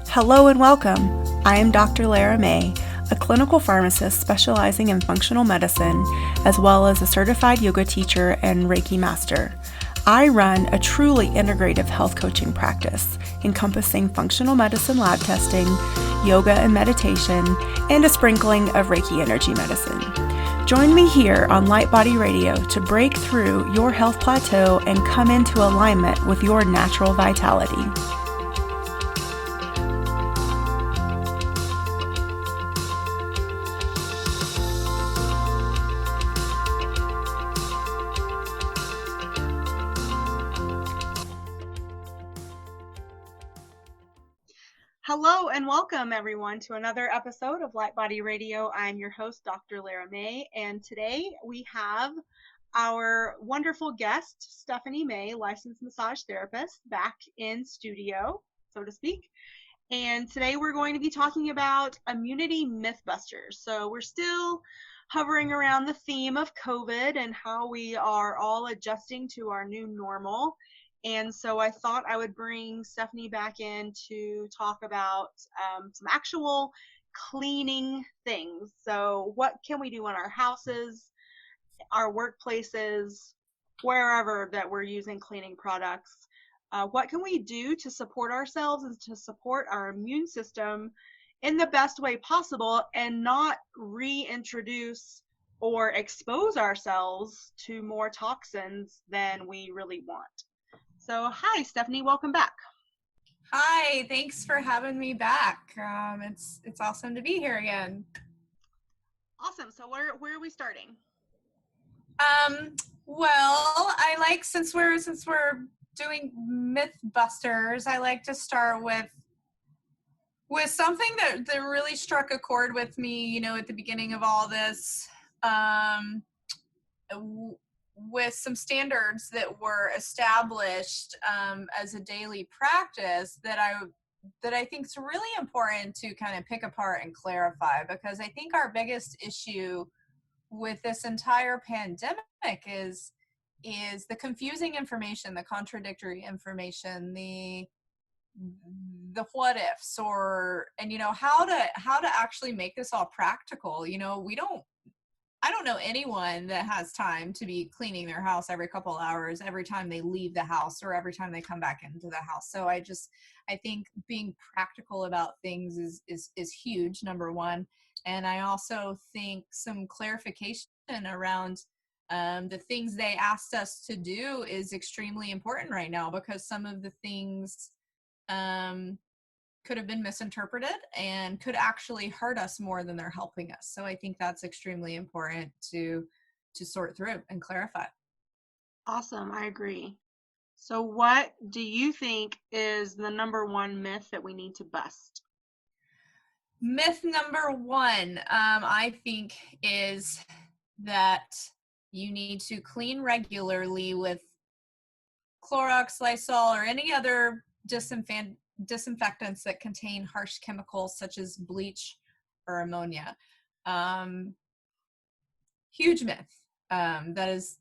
Hello and welcome. I am Dr. Lara, a clinical pharmacist specializing in functional medicine, as well as a certified yoga teacher and Reiki master. I run a truly integrative health coaching practice encompassing functional medicine lab testing, yoga and meditation, and a sprinkling of Reiki energy medicine. Join me here on Light Body Radio to break through your health plateau and come into alignment with your natural vitality. Hello and welcome everyone to another episode of Light Body Radio. I'm your host, Dr. Lara May, and today we have our wonderful guest, Stephanie May, licensed massage therapist, back in studio, so to speak. And today we're going to be talking about immunity mythbusters. So we're still hovering around the theme of COVID and how we are all adjusting to our new normal. And so I thought I would bring Stephanie back in to talk about some actual cleaning things. So what can we do in our houses, our workplaces, wherever that we're using cleaning products? What can we do to support ourselves and to support our immune system in the best way possible and not reintroduce or expose ourselves to more toxins than we really want? So, hi, Stephanie, welcome back. Hi, thanks for having me back. It's awesome to be here again. Awesome. So, where are we starting? Well, I like since we're doing Mythbusters, I like to start with something that really struck a chord with me, at the beginning of all this. With some standards that were established as a daily practice that I think is really important to kind of pick apart and clarify, because I think our biggest issue with this entire pandemic is the confusing information, the contradictory information, the what ifs, and how to actually make this all practical. I don't know anyone that has time to be cleaning their house every couple hours, every time they leave the house or every time they come back into the house. So I think being practical about things is huge, number one. And I also think some clarification around the things they asked us to do is extremely important right now, because some of the things could have been misinterpreted and could actually hurt us more than they're helping us. So I think that's extremely important to sort through and clarify. Awesome. I agree. So what do you think is the number one myth that we need to bust? Myth number one, I think, is that you need to clean regularly with Clorox, Lysol, or any other disinfectants that contain harsh chemicals such as bleach or ammonia. Huge myth. That is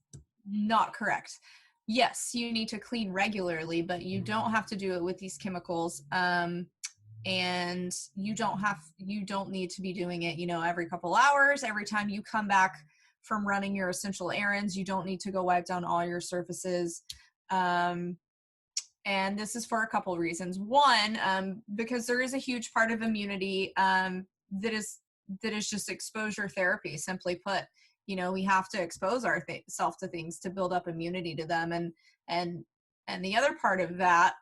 not correct. Yes, you need to clean regularly, but you don't have to do it with these chemicals. And you don't need to be doing it, every couple hours. Every time you come back from running your essential errands, you don't need to go wipe down all your surfaces. And this is for a couple of reasons. One, because there is a huge part of immunity that is just exposure therapy. Simply put, we have to expose ourselves to things to build up immunity to them. And the other part of that,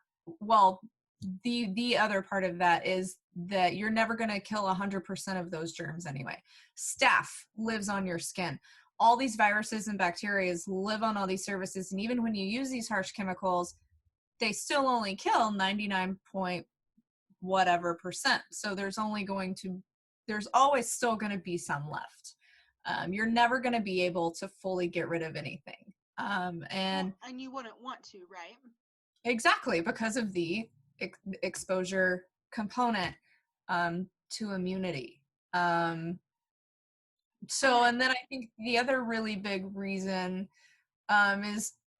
the other part of that is that you're never going to kill 100% of those germs anyway. Staph lives on your skin. All these viruses and bacteria live on all these surfaces, and even when you use these harsh chemicals, they still only kill 99 point whatever percent. So there's always still going to be some left. You're never going to be able to fully get rid of anything. And you wouldn't want to, right? Exactly, because of the exposure component to immunity. And then I think the other really big reason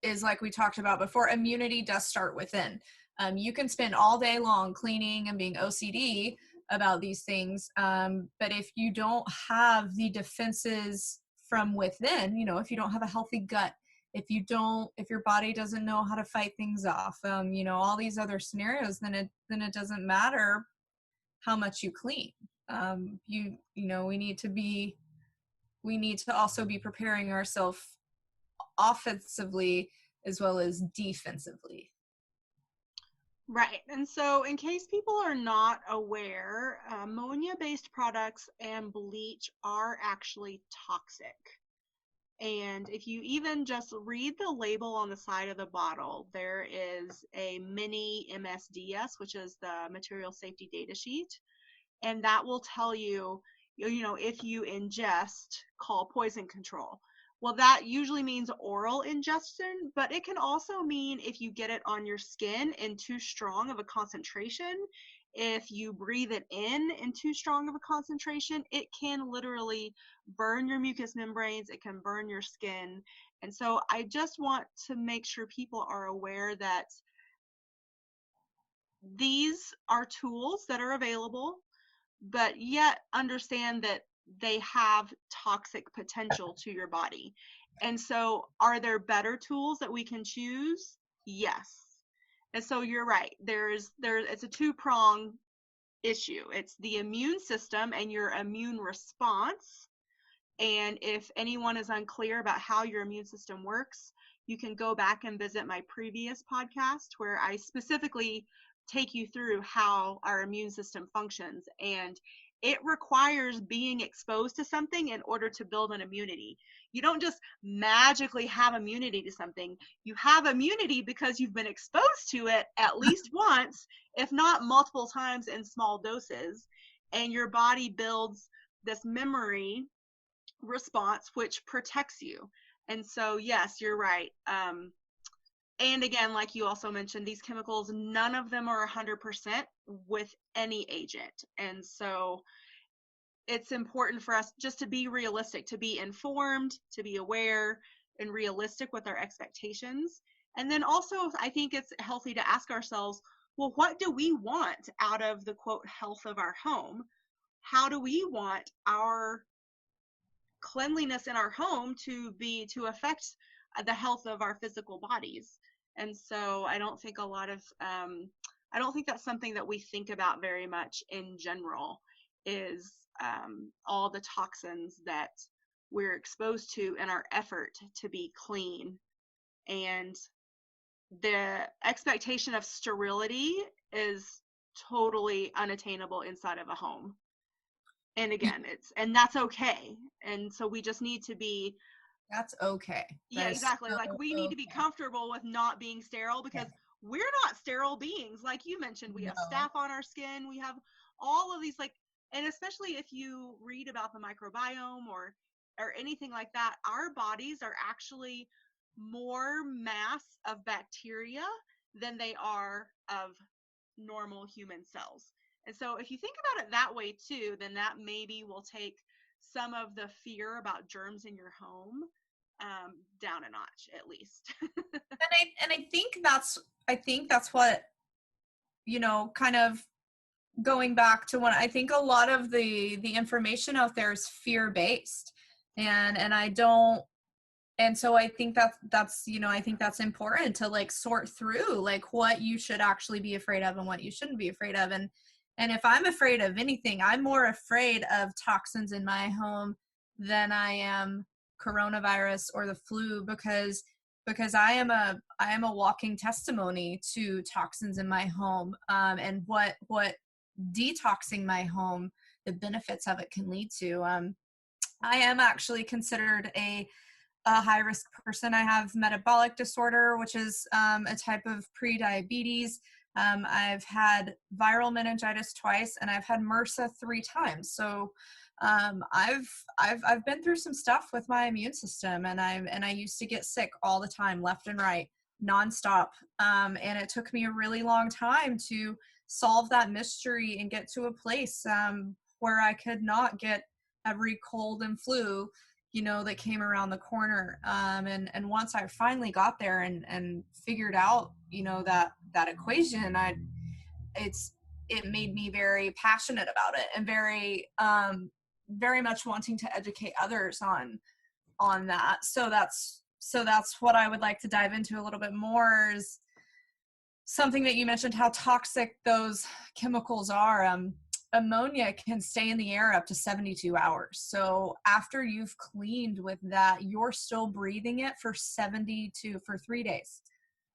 is like we talked about before, immunity does start within. You can spend all day long cleaning and being OCD about these things, but if you don't have the defenses from within, if you don't have a healthy gut, if your body doesn't know how to fight things off, all these other scenarios, then it doesn't matter how much you clean. We need to also be preparing ourselves offensively as well as defensively. Right. And so, in case people are not aware, ammonia-based products and bleach are actually toxic. And if you even just read the label on the side of the bottle, there is a mini MSDS, which is the material safety data sheet. And that will tell you, if you ingest, call poison control. Well, that usually means oral ingestion, but it can also mean if you get it on your skin in too strong of a concentration, if you breathe it in too strong of a concentration, it can literally burn your mucous membranes, it can burn your skin. And so I just want to make sure people are aware that these are tools that are available, but yet understand that they have toxic potential to your body. And so, are there better tools that we can choose? Yes. And so you're right. It's a two-prong issue. It's the immune system and your immune response. And if anyone is unclear about how your immune system works, you can go back and visit my previous podcast where I specifically take you through how our immune system functions. And it requires being exposed to something in order to build an immunity. You don't just magically have immunity to something. You have immunity because you've been exposed to it at least once, if not multiple times in small doses. And your body builds this memory response which protects you. And so, yes, you're right. And again, like you also mentioned, these chemicals, none of them are 100% with any agent. And so it's important for us just to be realistic, to be informed, to be aware and realistic with our expectations. And then also, I think it's healthy to ask ourselves, well, what do we want out of the quote health of our home? How do we want our cleanliness in our home to affect the health of our physical bodies? And so I don't think I don't think that's something that we think about very much in general, is all the toxins that we're exposed to in our effort to be clean. And the expectation of sterility is totally unattainable inside of a home. And again, that's okay. And so we just need to be, That's okay. yeah, exactly. So Like we need to be okay. comfortable with not being sterile, because we're not sterile beings. Like you mentioned, we have No. staph on our skin. We have all of these, like, and especially if you read about the microbiome or anything like that, our bodies are actually more mass of bacteria than they are of normal human cells. And so if you think about it that way too, then that maybe will take some of the fear about germs in your home down a notch, at least. And I think that's what, kind of going back to when I think a lot of the information out there is fear based, and I don't, and so I think that's I think that's important to like sort through like what you should actually be afraid of and what you shouldn't be afraid of. And if I'm afraid of anything, I'm more afraid of toxins in my home than I am coronavirus or the flu, because I am a walking testimony to toxins in my home, and what detoxing my home, the benefits of it can lead to. I am actually considered a high-risk person. I have metabolic disorder, which is a type of pre-diabetes. I've had viral meningitis twice, and I've had MRSA 3 times. So I've been through some stuff with my immune system, and I used to get sick all the time, left and right, nonstop. And it took me a really long time to solve that mystery and get to a place where I could not get every cold and flu that came around the corner. And once I finally got there and figured out, that equation, it made me very passionate about it, and very much wanting to educate others on that. So that's what I would like to dive into a little bit more, is something that you mentioned, how toxic those chemicals are. Ammonia can stay in the air up to 72 hours. So after you've cleaned with that, you're still breathing it for 3 days.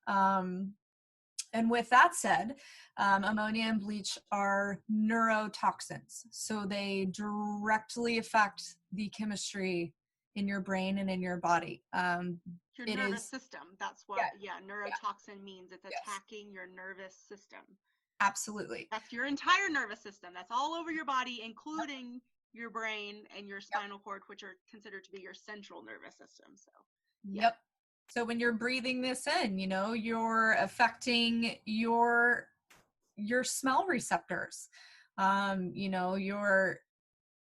And with that said, ammonia and bleach are neurotoxins. So they directly affect the chemistry in your brain and in your body. Your It nervous is, system. That's yeah, what, yeah, neurotoxin means. It's yes, attacking your nervous system. absolutely. That's your entire nervous system. That's all over your body, including your brain and your Yep. spinal cord, which are considered to be your central nervous system. So, yeah. Yep. So when you're breathing this in, you're affecting your smell receptors. Your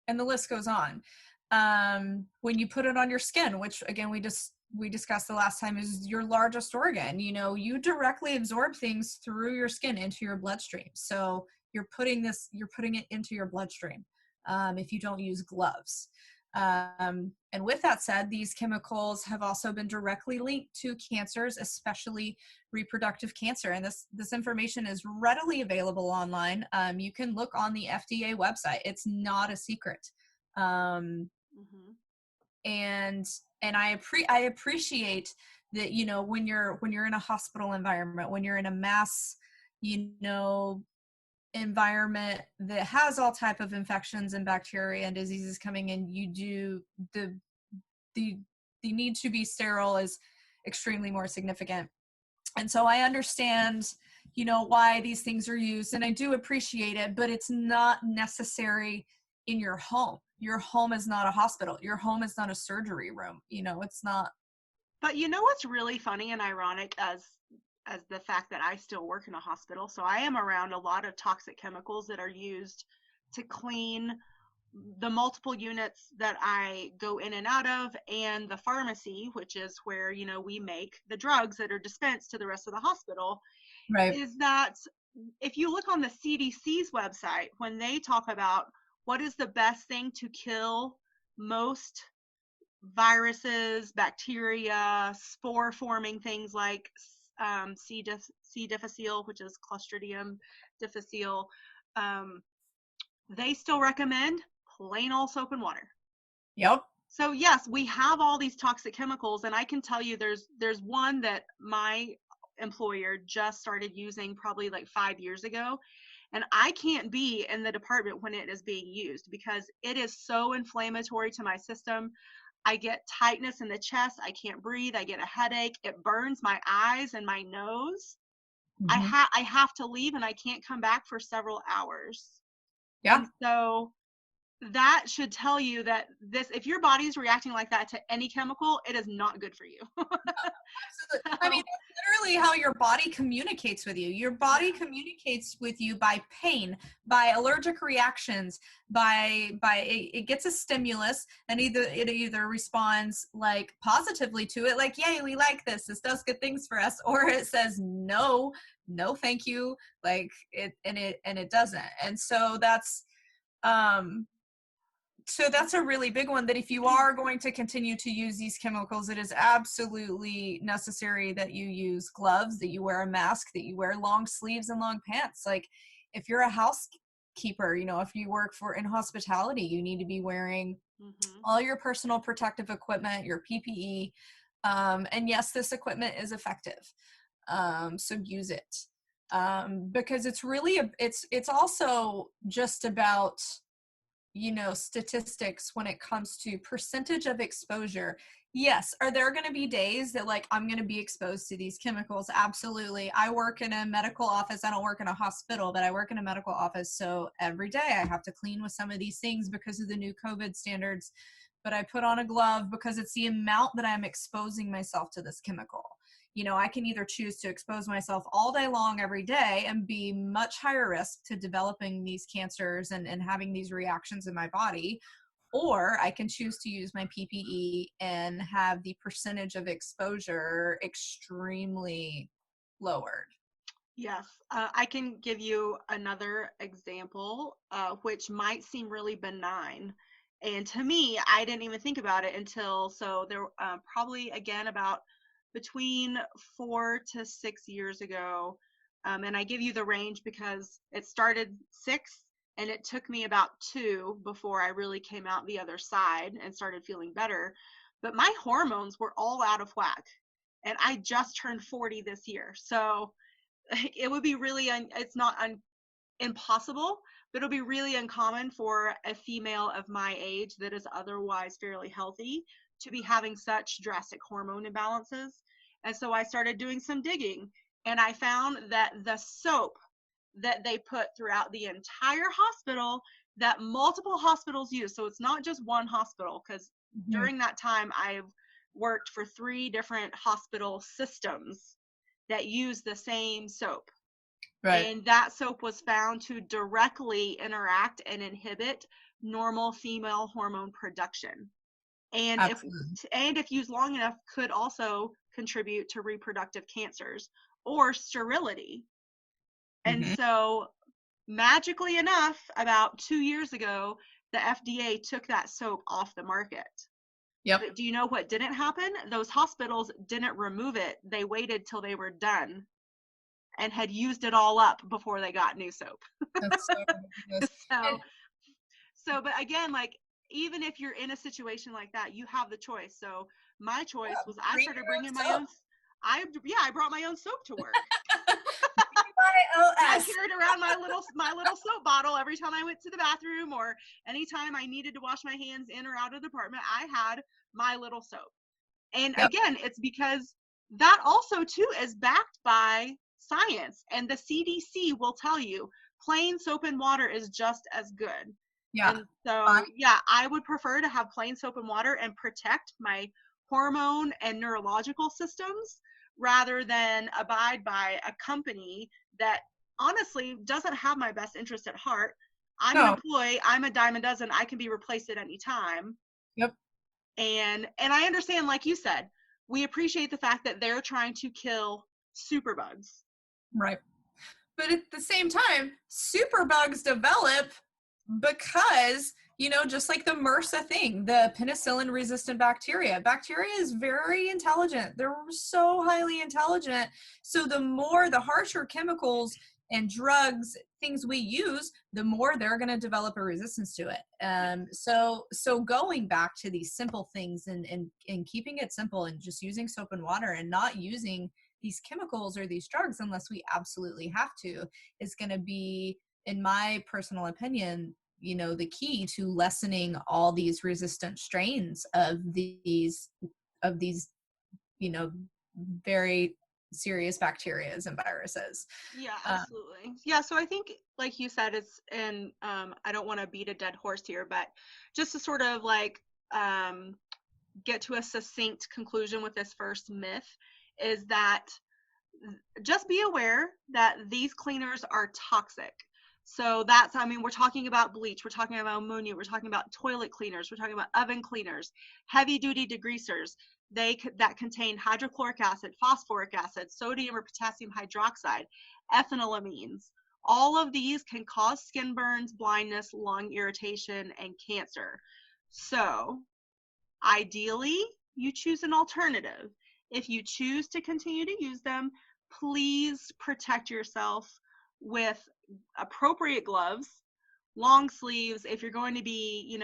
and the list goes on. When you put it on your skin, which again we discussed the last time, is your largest organ. You directly absorb things through your skin into your bloodstream. So you're putting it into your bloodstream if you don't use gloves. And with that said, these chemicals have also been directly linked to cancers, especially reproductive cancer. And this information is readily available online. You can look on the FDA website. It's not a secret. Mm-hmm. And I appreciate that, when you're in a hospital environment, when you're in a mass, environment that has all type of infections and bacteria and diseases coming in, you do the need to be sterile is extremely more significant. And so I understand, why these things are used, and I do appreciate it, but it's not necessary in your home. Your home is not a hospital. Your home is not a surgery room. It's not. But you know what's really funny and ironic, as the fact that I still work in a hospital, so I am around a lot of toxic chemicals that are used to clean the multiple units that I go in and out of, and the pharmacy, which is where, we make the drugs that are dispensed to the rest of the hospital. Right. Is that if you look on the CDC's website, when they talk about what is the best thing to kill most viruses, bacteria, spore forming things like C. difficile, which is Clostridium difficile, they still recommend plain old soap and water. Yep. So yes, we have all these toxic chemicals, and I can tell you there's one that my employer just started using probably like 5 years ago, and I can't be in the department when it is being used because it is so inflammatory to my system. I get tightness in the chest. I can't breathe. I get a headache. It burns my eyes and my nose. Mm-hmm. I have to leave, and I can't come back for several hours. Yeah. And so that should tell you that if your body is reacting like that to any chemical, it is not good for you. Absolutely. I mean, So, that's literally how your body communicates with you. Your body yeah. communicates with you by pain, by allergic reactions, by it gets a stimulus, and it either responds like positively to it, like, yay, we like this does good things for us, or it says no, no thank you, like it doesn't. And um so that's a really big one, that if you are going to continue to use these chemicals, it is absolutely necessary that you use gloves, that you wear a mask, that you wear long sleeves and long pants. Like if you're a housekeeper, if you work in hospitality, you need to be wearing Mm-hmm. all your personal protective equipment, your PPE. And yes, this equipment is effective. So use it. Because it's really, it's also just about, statistics when it comes to percentage of exposure. Yes, are there going to be days that like I'm going to be exposed to these chemicals? Absolutely. I work in a medical office. I don't work in a hospital, but I work in a medical office. So every day I have to clean with some of these things because of the new COVID standards. But I put on a glove because it's the amount that I'm exposing myself to this chemical. I can either choose to expose myself all day long every day and be much higher risk to developing these cancers and having these reactions in my body, or I can choose to use my PPE and have the percentage of exposure extremely lowered. Yes, I can give you another example, which might seem really benign. And to me, I didn't even think about it until, so there, probably again about between 4 to 6 years ago. And I give you the range because it started 6 and it took me about 2 before I really came out the other side and started feeling better. But my hormones were all out of whack. And I just turned 40 this year. So it would be really it's not impossible, but it'll be really uncommon for a female of my age that is otherwise fairly healthy to be having such drastic hormone imbalances. And so I started doing some digging, and I found that the soap that they put throughout the entire hospital, that multiple hospitals use, so it's not just one hospital, because Mhm. during that time I've worked for 3 different hospital systems that use the same soap. Right. And that soap was found to directly interact and inhibit normal female hormone production. And Absolutely. if used long enough, could also contribute to reproductive cancers or sterility. And Hmm. so magically enough, about 2 years ago, the FDA took that soap off the market. Yep. But do you know what didn't happen? Those hospitals didn't remove it. They waited till they were done and had used it all up before they got new soap. That's so ridiculous. so And but again, like, even if you're in a situation like that, you have the choice. So my choice was I bring started your bringing my own own. I brought my own soap to work. soap. I BYOS. carried around my little soap bottle every time I went to the bathroom, or anytime I needed to wash my hands in or out of the department. I had my little soap. And Yep. again, it's because that also too is backed by science, and the CDC will tell you plain soap and water is just as good. Yeah. And so, Fine. yeah, I would prefer to have plain soap and water and protect my hormone and neurological systems rather than abide by a company that honestly doesn't have my best interest at heart. I'm an No. employee, I'm a dime a dozen, I can be replaced at any time. Yep. And I understand, like you said, we appreciate the fact that they're trying to kill superbugs. Right. But at the same time, superbugs develop because, just like the MRSA thing, the penicillin resistant bacteria. Bacteria is very intelligent. They're so highly intelligent. So the harsher chemicals and drugs, things we use, the more they're going to develop a resistance to it. So going back to these simple things and keeping it simple and just using soap and water and not using these chemicals or these drugs unless we absolutely have to is going to be, in my personal opinion, the key to lessening all these resistant strains of these you know very serious bacterias and viruses. Yeah, um, absolutely. Yeah, so I think, like you said, it's, and I don't want to beat a dead horse here, but just to sort of like um, get to a succinct conclusion with this first myth is that just be aware that these cleaners are toxic. So that's, I mean, we're talking about bleach, we're talking about ammonia, we're talking about toilet cleaners, we're talking about oven cleaners, heavy duty degreasers, that contain hydrochloric acid, phosphoric acid, sodium or potassium hydroxide, ethanolamines. All of these can cause skin burns, blindness, lung irritation, and cancer. So ideally, you choose an alternative. If you choose to continue to use them, please protect yourself with appropriate gloves, long sleeves. If you're going to be,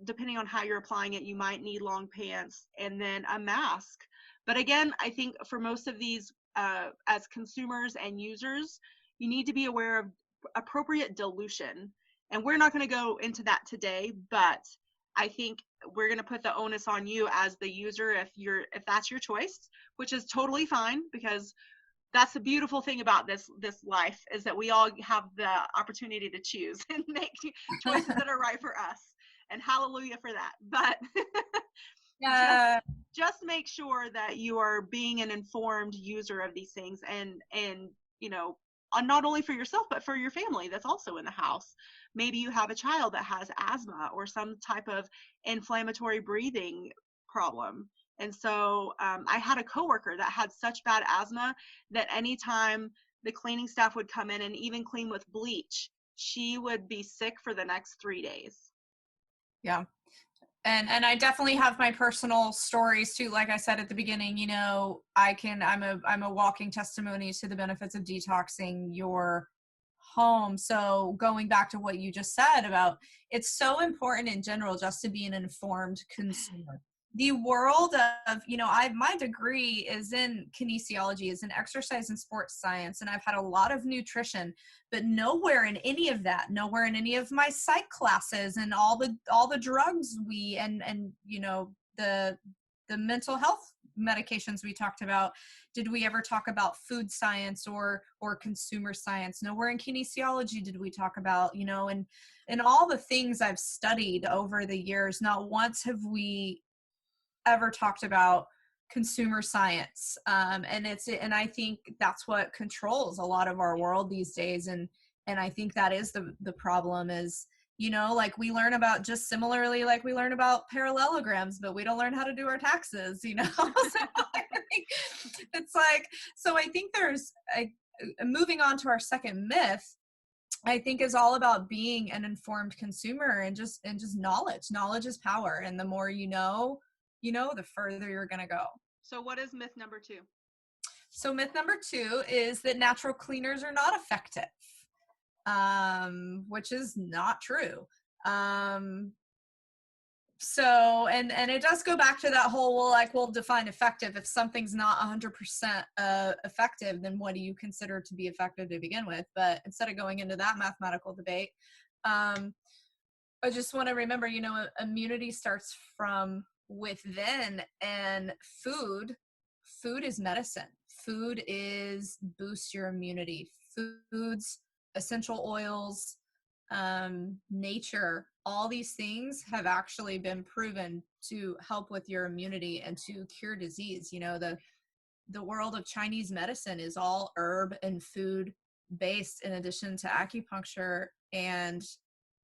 depending on how you're applying it, you might need long pants, and then a mask. But again, I think for most of these, as consumers and users, you need to be aware of appropriate dilution. And we're not going to go into that today, but I think we're going to put the onus on you as the user if that's your choice, which is totally fine, because that's the beautiful thing about this life, is that we all have the opportunity to choose and make choices that are right for us, and hallelujah for that. But just yeah. just make sure that you are being an informed user of these things, and not only for yourself but for your family that's also in the house. Maybe you have a child that has asthma or some type of inflammatory breathing problem. And so I had a coworker that had such bad asthma that anytime the cleaning staff would come in and even clean with bleach, she would be sick for the next 3 days. Yeah. And I definitely have my personal stories too. Like I said at the beginning, you know, I'm a walking testimony to the benefits of detoxing your home. So going back to what you just said about, it's so important in general just to be an informed consumer. The world of, you know, my degree is in kinesiology, is in exercise and sports science, and I've had a lot of nutrition, but nowhere in any of that, nowhere in any of my psych classes and all the drugs and you know, the mental health medications we talked about, did we ever talk about food science or consumer science. Nowhere in kinesiology did we talk about, you know, and all the things I've studied over the years, not once have we ever talked about consumer science. And I think that's what controls a lot of our world these days. And I think that is the problem is, you know, like we learn about, just similarly, like we learn about parallelograms, but we don't learn how to do our taxes, you know? So it's like, so I think there's moving on to our second myth, I think is all about being an informed consumer and just knowledge. Knowledge is power. And the more you know, the further you're going to go. So what is myth number 2? So myth number 2 is that natural cleaners are not effective, which is not true. So, and it does go back to that whole, well, like, we'll define effective. If something's not 100% effective, then what do you consider to be effective to begin with? But instead of going into that mathematical debate, I just want to remember, you know, immunity starts from within, and food is medicine. Food is boost your immunity. Foods, essential oils, nature, all these things have actually been proven to help with your immunity and to cure disease. You know, the world of Chinese medicine is all herb and food based, in addition to acupuncture, and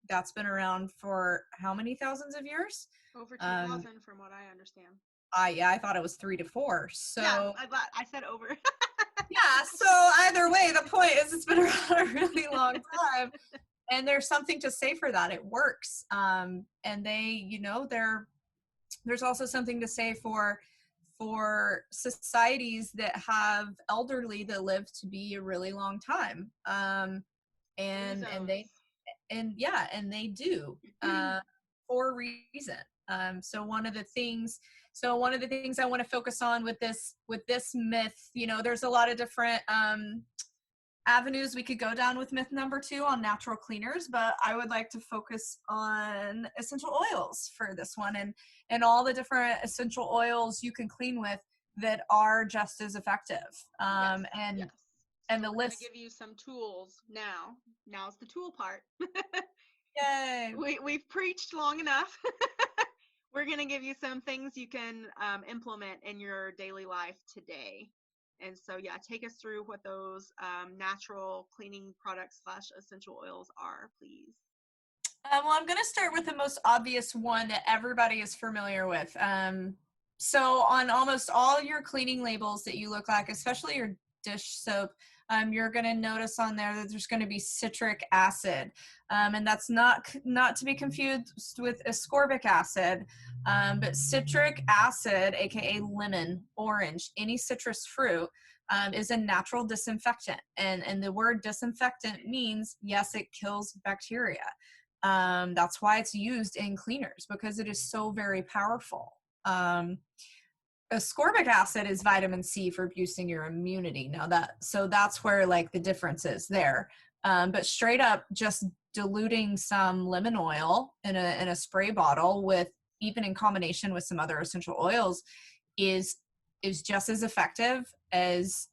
that's been around for how many thousands of years? Over 2,000 from what I understand. Yeah, I thought it was 3 to 4. So yeah, I said over. Yeah, so either way, the point is it's been around a really long time. And there's something to say for that. It works. And they, you know, there's also something to say for societies that have elderly that live to be a really long time. And they do for a reason. So one of the things I want to focus on with this myth, you know, there's a lot of different avenues we could go down with myth number 2 on natural cleaners, but I would like to focus on essential oils for this one, and all the different essential oils you can clean with that are just as effective. Yes. And so the we're list. Gonna give you some tools now. Now's the tool part. Yay! We've preached long enough. We're gonna give you some things you can implement in your daily life today. And so, yeah, take us through what those natural cleaning products / essential oils are, please. Well, I'm going to start with the most obvious one that everybody is familiar with. So on almost all your cleaning labels that you look like, especially your dish soap, you're going to notice on there that there's going to be citric acid. And that's not to be confused with ascorbic acid, but citric acid, aka lemon, orange, any citrus fruit, is a natural disinfectant. And the word disinfectant means, yes, it kills bacteria. That's why it's used in cleaners, because it is so very powerful. Ascorbic acid is vitamin C for boosting your immunity. So that's where like the difference is there. But straight up, just diluting some lemon oil in a spray bottle with, even in combination with some other essential oils, is just as effective as,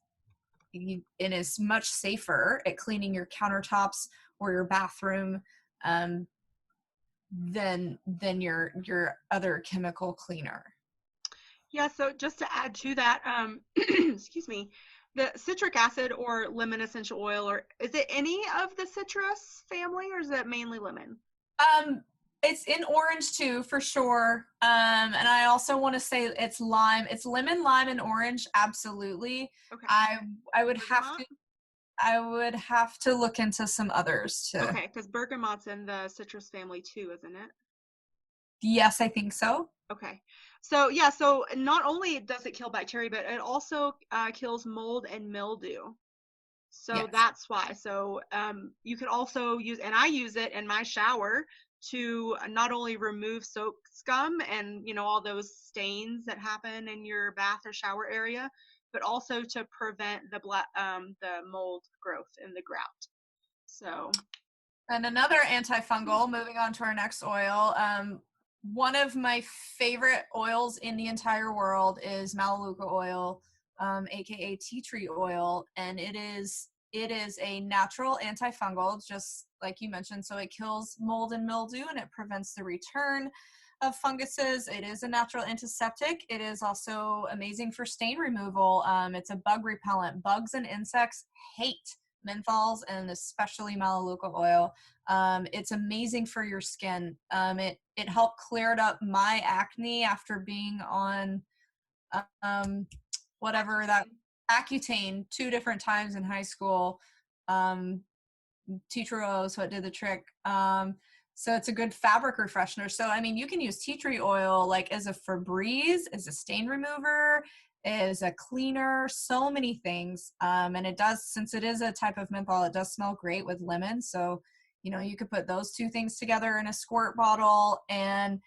and is much safer at cleaning your countertops or your bathroom than your other chemical cleaner. Yeah, so just to add to that, excuse me, the citric acid or lemon essential oil, or is it any of the citrus family, or is it mainly lemon? It's in orange too, for sure. And I also want to say it's lime. It's lemon, lime, and orange. Absolutely. Okay. I would have Bergamot? to I would have to look into some others to. Okay, because bergamot's in the citrus family too, isn't it? Yes, I think so. Okay. So yeah, so not only does it kill bacteria, but it also kills mold and mildew. So Yes. that's why. So you could also use, and I use it in my shower to not only remove soap scum and all those stains that happen in your bath or shower area, but also to prevent the mold growth in the grout. So And another antifungal, moving on to our next oil. One of my favorite oils in the entire world is Melaleuca oil, aka tea tree oil, and it is a natural antifungal, just like you mentioned. So it kills mold and mildew, and it prevents the return of funguses. It is a natural antiseptic. It is also amazing for stain removal. It's a bug repellent. Bugs and insects hate menthols and especially Melaleuca oil. It's amazing for your skin. It helped cleared up my acne after being on um, whatever that Accutane. Accutane 2 different times in high school. Um, Tea tree oil, so it did the trick. So it's a good fabric refreshener. So I mean, you can use tea tree oil like as a Febreze, as a stain remover, as a cleaner, so many things. And it does, since it is a type of menthol, it does smell great with lemon. So you could put those two things together in a squirt bottle, and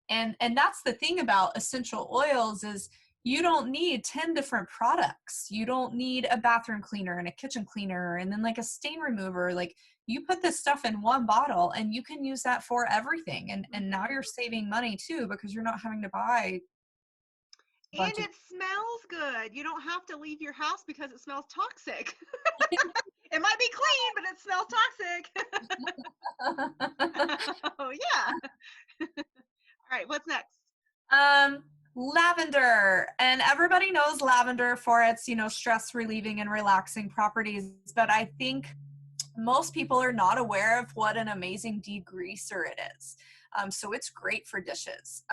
that's the thing about essential oils is you don't need 10 different products. You don't need a bathroom cleaner and a kitchen cleaner and then like a stain remover. Like you put this stuff in one bottle and you can use that for everything. And now Hmm. you're saving money too because you're not having to buy a And bunch of. it smells good. You don't have to leave your house because it smells toxic. It might be clean, but it smells toxic. Oh yeah. All right, what's next? um Lavender, and everybody knows lavender for its stress relieving and relaxing properties, but I think most people are not aware of what an amazing degreaser it is. So it's great for dishes.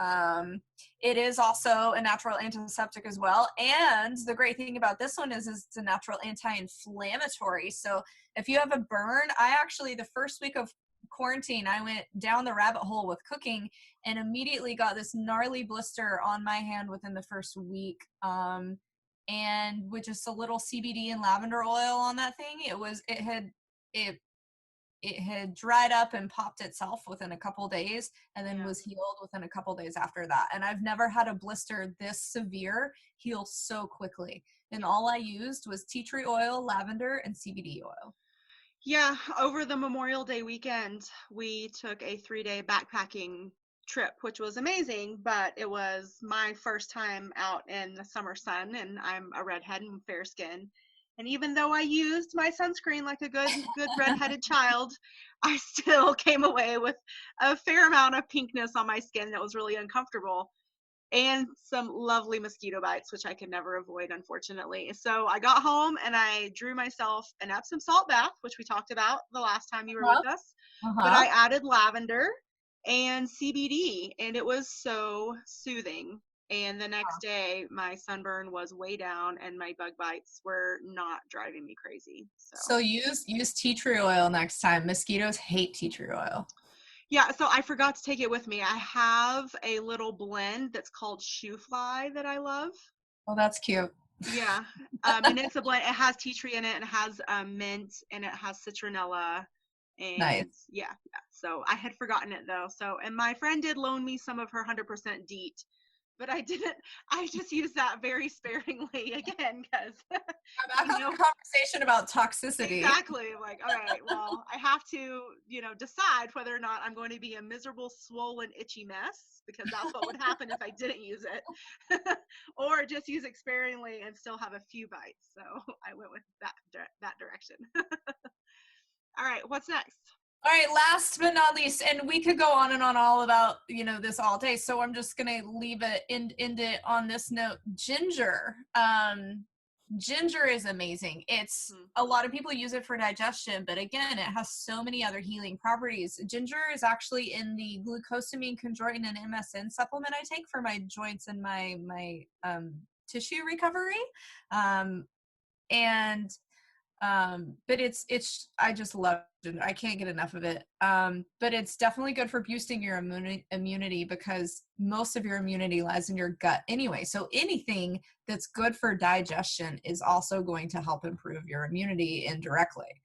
It is also a natural antiseptic as well. And the great thing about this one is it's a natural anti-inflammatory. So if you have a burn, I actually, the first week of quarantine, I went down the rabbit hole with cooking and immediately got this gnarly blister on my hand within the first week. And with just a little CBD and lavender oil on that thing, it it had dried up and popped itself within a couple days and then Yeah. was healed within a couple days after that. And I've never had a blister this severe heal so quickly. And all I used was tea tree oil, lavender, and CBD oil. Yeah, over the Memorial Day weekend, we took a 3-day backpacking trip, which was amazing, but it was my first time out in the summer sun, and I'm a redhead and fair skin. And even though I used my sunscreen like a good redheaded child, I still came away with a fair amount of pinkness on my skin that was really uncomfortable and some lovely mosquito bites, which I could never avoid, unfortunately. So I got home and I drew myself an Epsom salt bath, which we talked about the last time you were Uh-huh. with us. But Uh-huh. I added lavender and CBD, and it was so soothing. And the next day, my sunburn was way down, and my bug bites were not driving me crazy. So So use tea tree oil next time. Mosquitoes hate tea tree oil. yeah, so I forgot to take it with me. I have a little blend that's called Shoe Fly that I love. Well, that's cute. Yeah, and it's a blend. It has tea tree in it, and it has mint, and it has citronella, Nice. and yeah. So I had forgotten it though. So, and my friend did loan me some of her 100% DEET, but I didn't. I just used that very sparingly again because Back on our conversation about toxicity. exactly. I'm like, all right, well, I have to, decide whether or not I'm going to be a miserable, swollen, itchy mess because that's what would happen if I didn't use it, or just use it sparingly and still have a few bites. So I went with that direction. All right, what's next? All right, last but not least, and we could go on and on all about this all day. So I'm just gonna leave it end it on this note. Ginger. ginger is amazing. It's a lot of people use it for digestion, but again, it has so many other healing properties. Ginger is actually in the glucosamine, chondroitin, and MSM supplement I take for my joints and my tissue recovery. And but it's I just love it. I can't get enough of it. But it's definitely good for boosting your immunity, because most of your immunity lies in your gut anyway. So anything that's good for digestion is also going to help improve your immunity indirectly,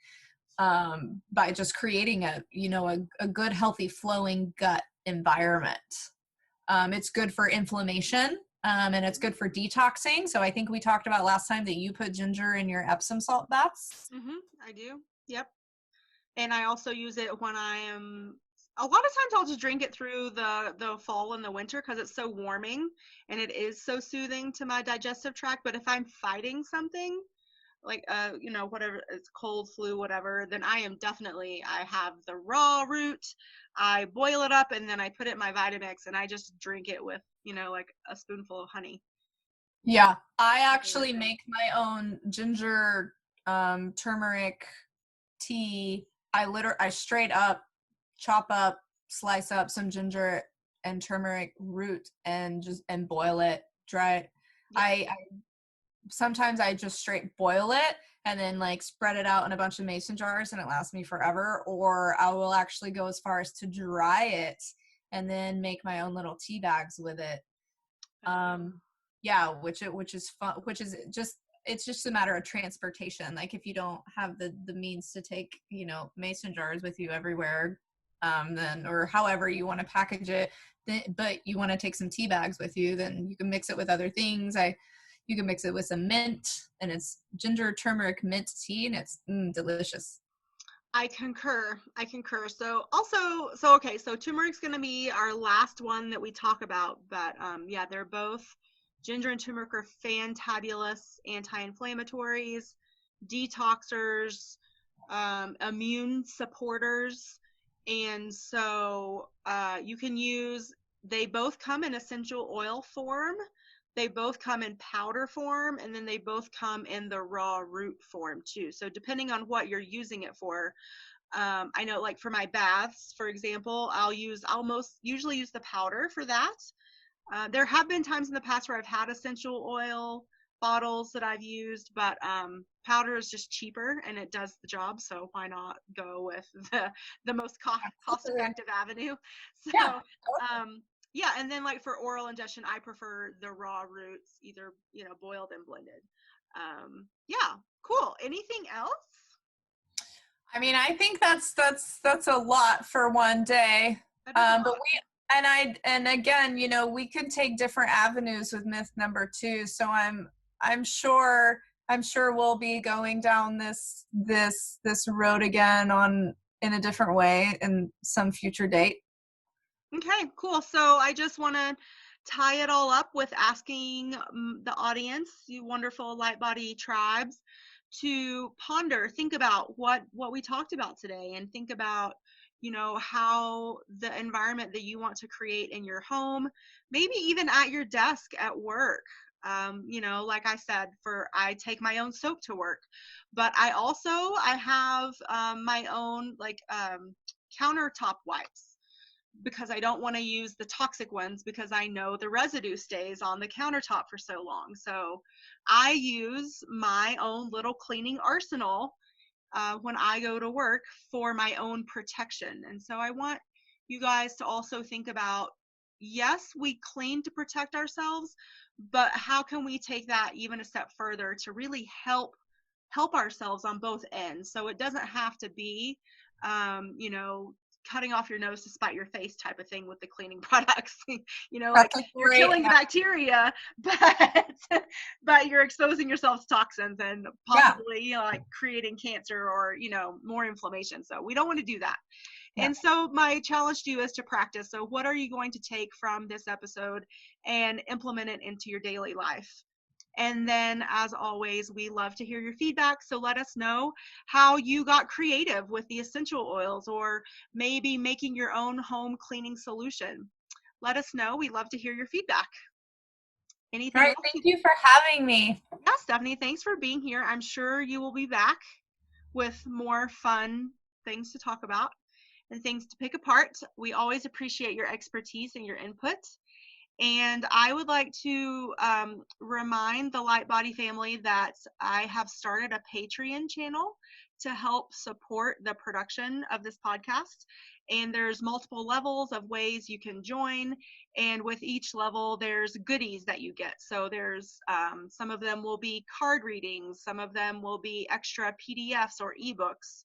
by just creating a good, healthy, flowing gut environment. It's good for inflammation. And it's good for detoxing. So I think we talked about last time that you put ginger in your Epsom salt baths. I do. Yep. And I also use it when I am, a lot of times I'll just drink it through the fall and the winter because it's so warming and it is so soothing to my digestive tract. But if I'm fighting something like, whatever, it's cold, flu, whatever, then I have the raw root, I boil it up, and then I put it in my Vitamix and I just drink it with, like a spoonful of honey. Yeah, I actually make my own ginger turmeric tea. I straight up chop up, slice up some ginger and turmeric root and boil it, dry it. Yeah. I sometimes I just straight boil it and then like spread it out in a bunch of mason jars and it lasts me forever. Or I will actually go as far as to dry it and then make my own little tea bags with it. Yeah, which is fun, it's just a matter of transportation. Like if you don't have the means to take, mason jars with you everywhere, then, or however you want to package it, but you want to take some tea bags with you, then you can mix it with other things. You can mix it with some mint, and it's ginger, turmeric, mint tea, and it's delicious. I concur. So turmeric's going to be our last one that we talk about, but yeah, they're both, ginger and turmeric are fantabulous anti-inflammatories, detoxers, immune supporters. And so they both come in essential oil form. They both come in powder form, and then they both come in the raw root form too. So depending on what you're using it for, I know like for my baths, for example, I'll most usually use the powder for that. There have been times in the past where I've had essential oil bottles that I've used, but powder is just cheaper and it does the job. So why not go with the most cost-effective avenue? So yeah, and then like for oral ingestion, I prefer the raw roots, either boiled and blended. Yeah, cool. Anything else? I mean, I think that's a lot for one day. But again, we could take different avenues with myth number 2. So I'm sure we'll be going down this road again in a different way in some future date. Okay, cool. So I just want to tie it all up with asking the audience, you wonderful Light Body tribes, to think about what we talked about today, and think about, how the environment that you want to create in your home, maybe even at your desk at work. Like I said, I take my own soap to work, but I have my own countertop wipes, because I don't want to use the toxic ones, because I know the residue stays on the countertop for so long. So I use my own little cleaning arsenal when I go to work for my own protection. And so I want you guys to also think about, yes, we clean to protect ourselves, but how can we take that even a step further to really help ourselves on both ends? So it doesn't have to be, cutting off your nose to spite your face type of thing with the cleaning products. Like you're killing the bacteria, but you're exposing yourself to toxins and possibly like creating cancer or more inflammation. So we don't want to do that. And so my challenge to you is to practice. So what are you going to take from this episode and implement it into your daily life? And then, as always, we love to hear your feedback. So let us know how you got creative with the essential oils, or maybe making your own home cleaning solution. Let us know. We love to hear your feedback. All Anything right, else? thank you for having me. Yeah, Stephanie, thanks for being here. I'm sure you will be back with more fun things to talk about and things to pick apart. We always appreciate your expertise and your input. And I would like to remind the Light Body family that I have started a Patreon channel to help support the production of this podcast. And there's multiple levels of ways you can join. And with each level, there's goodies that you get. So there's some of them will be card readings, some of them will be extra PDFs or ebooks,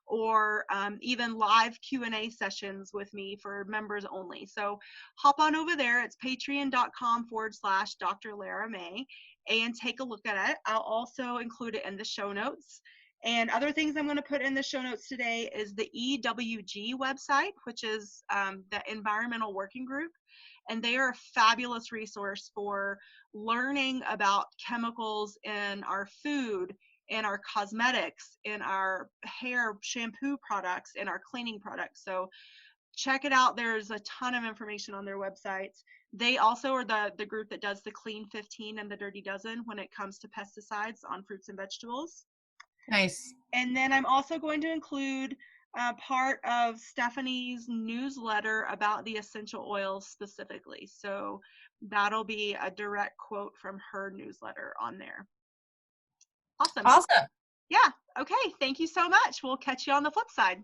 or even live Q&A sessions with me for members only. So hop on over there. It's patreon.com/Dr. Lara May and take a look at it. I'll also include it in the show notes. And other things I'm going to put in the show notes today is the EWG website, which is the Environmental Working Group. And they are a fabulous resource for learning about chemicals in our food, in our cosmetics, in our hair shampoo products, in our cleaning products. So check it out. There's a ton of information on their website. They also are the group that does the Clean 15 and the Dirty Dozen when it comes to pesticides on fruits and vegetables. Nice. And then I'm also going to include part of Stephanie's newsletter about the essential oils specifically. So that'll be a direct quote from her newsletter on there. Awesome. Awesome. Yeah. Okay. Thank you so much. We'll catch you on the flip side.